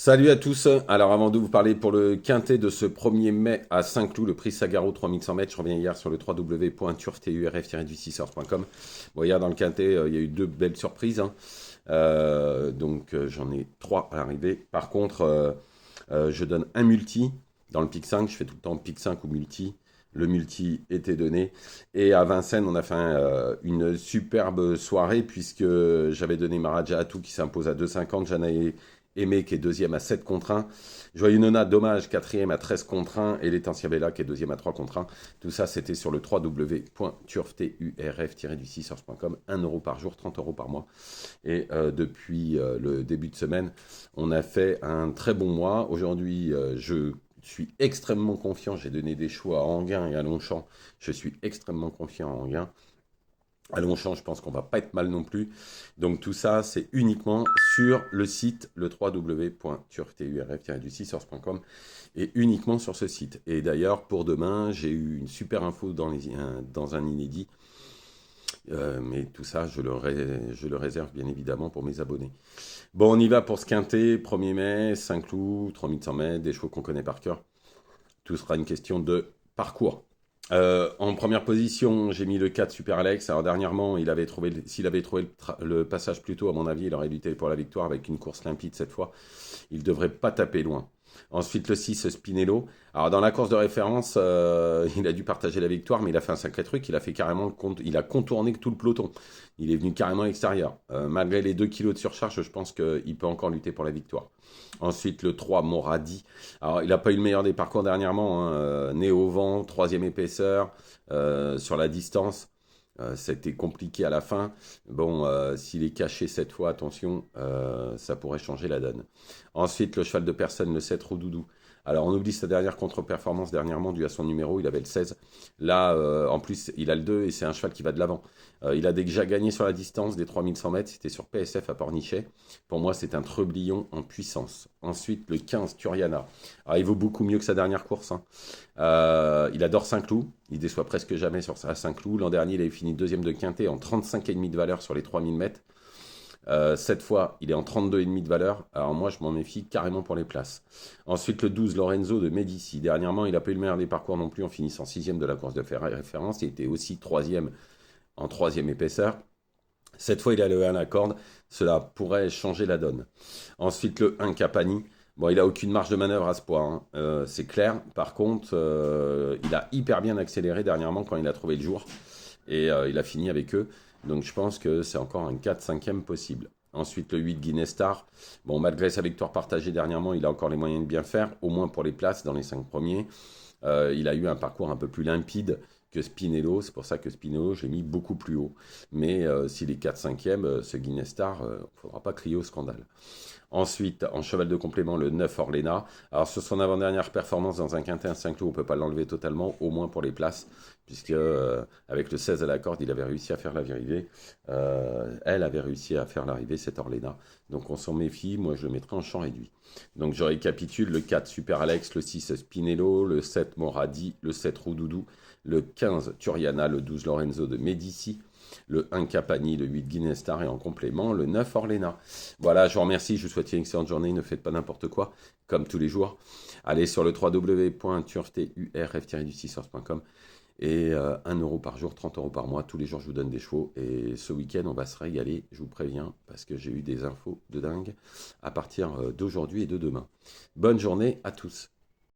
Salut à tous. Alors avant de vous parler pour le quintet de ce 1er mai à Saint-Cloud, le prix Sagaro 3100 mètres, je reviens hier sur le www.turf-turf.com. Bon, hier dans le quintet, il y a eu deux belles surprises, hein. J'en ai trois à l'arrivée. Par contre, je donne un multi dans le pic 5. Je fais tout le temps pic 5 ou multi. Le multi était donné. Et à Vincennes, on a fait une superbe soirée puisque j'avais donné Maraja Atou qui s'impose à 2,50. Jana Aimé qui est deuxième à 7 contre 1. Joyeux Nona, dommage, quatrième à 13 contre 1. Et Laetitia Bella qui est deuxième à 3 contre 1. Tout ça, c'était sur le www.turf-du6source.com. 1 € par jour, 30 € par mois. Et depuis le début de semaine, on a fait un très bon mois. Aujourd'hui, je suis extrêmement confiant. J'ai donné des choix à Anguin et à Longchamp. Je suis extrêmement confiant à Anguin. À Longchamp, je pense qu'on va pas être mal non plus. Donc tout ça, c'est uniquement sur le site, le www.turf-du6source.com et uniquement sur ce site. Et d'ailleurs, pour demain, j'ai eu une super info dans un inédit. Mais tout ça, je le réserve bien évidemment pour mes abonnés. Bon, on y va pour ce quintet, 1er mai, Saint-Cloud, 3100 mètres, des chevaux qu'on connaît par cœur. Tout sera une question de parcours. En première position, j'ai mis le 4 Super Alex. Alors dernièrement, s'il avait trouvé le passage plus tôt, à mon avis, il aurait lutté pour la victoire avec une course limpide cette fois. Il ne devrait pas taper loin. Ensuite, le 6 Spinello. Alors dans la course de référence, il a dû partager la victoire, mais il a fait un sacré truc. Il a contourné tout le peloton. Il est venu carrément à l'extérieur. Malgré les 2 kilos de surcharge, je pense qu'il peut encore lutter pour la victoire. Ensuite, le 3 Moradi. Alors, il n'a pas eu le meilleur des parcours dernièrement, hein. Né au vent, troisième épaisseur, sur la distance. C'était compliqué à la fin. Bon, s'il est caché cette fois, attention, ça pourrait changer la donne. Ensuite, le cheval de personne, le 7 Roudoudou. Alors, on oublie sa dernière contre-performance dernièrement, due à son numéro, il avait le 16. Là, en plus, il a le 2 et c'est un cheval qui va de l'avant. Il a déjà gagné sur la distance des 3100 mètres, c'était sur PSF à Pornichet. Pour moi, c'est un trublion en puissance. Ensuite, le 15 Turiana. Alors, il vaut beaucoup mieux que sa dernière course, hein. Il adore Saint-Cloud, il déçoit presque jamais sur Saint-Cloud. L'an dernier, il avait fini deuxième de quintet en 35,5 de valeur sur les 3000 mètres. Cette fois, il est en 32,5 de valeur. Alors moi, je m'en méfie carrément pour les places. Ensuite, le 12, Lorenzo de Medici. Dernièrement, il n'a pas eu le meilleur des parcours non plus en finissant sixième de la course de référence. Il était aussi troisième en troisième épaisseur. Cette fois, il est allé à la corde. Cela pourrait changer la donne. Ensuite, le 1, Capani. Bon, il a aucune marge de manœuvre à ce point, hein. C'est clair. Par contre, il a hyper bien accéléré dernièrement quand il a trouvé le jour. Et il a fini avec eux. Donc je pense que c'est encore un 4-5e possible. Ensuite, le 8, Guinness Star. Bon, malgré sa victoire partagée dernièrement, il a encore les moyens de bien faire, au moins pour les places dans les 5 premiers. Il a eu un parcours un peu plus limpide que Spinello. C'est pour ça que Spinello, je l'ai mis beaucoup plus haut. Mais s'il est 4-5e, ce Guinness Star, il ne faudra pas crier au scandale. Ensuite, en cheval de complément, le 9 Orlena. Alors, sur son avant-dernière performance dans un quintet à Saint-Cloud, on ne peut pas l'enlever totalement, au moins pour les places, puisque avec le 16 à la corde, il avait réussi à faire l'arrivée. Elle avait réussi à faire l'arrivée, cette Orlena. Donc, on s'en méfie. Moi, je le mettrai en champ réduit. Donc, je récapitule le 4 Super Alex, le 6 Spinello, le 7 Moradi, le 7 Roudoudou, le 15 Turiana, le 12 Lorenzo de Medici, le 1 Capani, le 8 Guinness Star et en complément le 9 Orlena. Voilà, je vous remercie, je vous souhaite une excellente journée, ne faites pas n'importe quoi, comme tous les jours. Allez sur le www.turf-du6source.com et 1 € par jour, 30 € par mois. Tous les jours, je vous donne des chevaux. Et ce week-end, on va se régaler, je vous préviens, parce que j'ai eu des infos de dingue à partir d'aujourd'hui et de demain. Bonne journée à tous.